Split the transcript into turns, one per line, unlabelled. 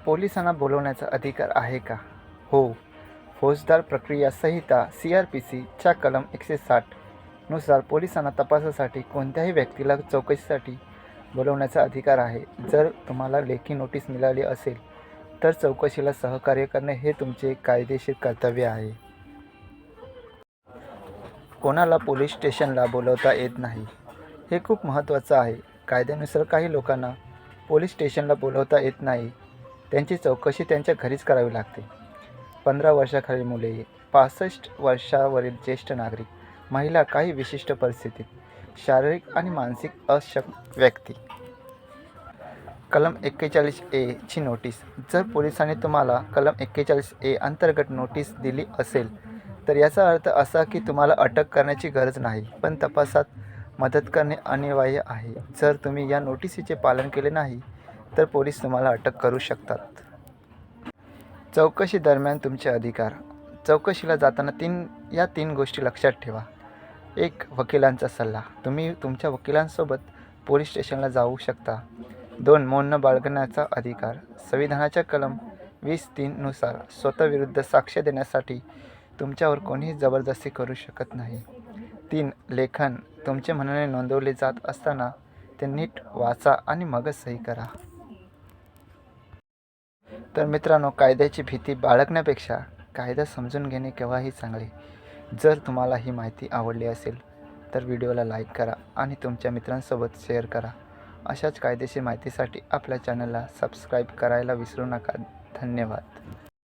पोलिसांना बोलवण्याचा अधिकार आहे का? हो. फौजदार प्रक्रिया संहिता CRPCच्या कलम 160 नुसार पोलिसांना तपासासाठी कोणत्याही व्यक्तीला चौकशीसाठी बोलवण्याचा अधिकार आहे. जर तुम्हाला लेखी नोटीस मिळाली असेल तर चौकशीला सहकार्य करणे हे तुमचे कायदेशीर कर्तव्य आहे. कोणाला पोलीस स्टेशनला बोलवता येत नाही, हे खूप महत्त्वाचं आहे. कायद्यानुसार काही लोकांना पोलीस स्टेशनला बोलवता येत नाही. त्यांची चौकशी त्यांच्या घरीच करावी लागते. 15 वर्षाखालील मुले, 65 वर्षावरील ज्येष्ठ नागरिक, महिला, काही विशिष्ट परिस्थितीत शारीरिक आणि मानसिक अशक्त व्यक्ती. कलम 41A ची नोटीस. जर पोलिसांनी तुम्हाला कलम 41A अंतर्गत नोटीस दिली असेल तर याचा अर्थ असा की तुम्हाला अटक करण्याची गरज नाही, पण तपासात मदत करणे अनिवार्य आहे. जर तुम्ही या नोटीसीचे पालन केले नाही तर पोलीस तुम्हाला अटक करू शकतात. चौकशी दरम्यान तुमचे अधिकार. चौकशीला जाताना तीन गोष्टी लक्षात ठेवा. 1. वकिलांचा सल्ला. तुम्ही तुमच्या वकिलांसोबत पोलीस स्टेशनला जाऊ शकता. 2. मौन बाळगण्याचा अधिकार. संविधानाच्या कलम 20(3) नुसार स्वतःविरुद्ध साक्ष देण्यासाठी तुमच्यावर कोणीही जबरदस्ती करू शकत नाही. 3. लेखन. तुमचे म्हणणे नोंदवले जात असताना ते नीट वाचा आणि मगच सही करा. तर मित्रांनो, कायद्याची भीती बाळगण्यापेक्षा कायदा समजून घेणे केव्हाही चांगले. जर तुम्हाला ही माहिती आवडली असेल तर व्हिडिओला लाईक करा आणि तुमच्या मित्रांसोबत शेअर करा. अशाच कायदेशीर माहितीसाठी आपल्या चॅनलला सबस्क्राईब करायला विसरू नका. धन्यवाद.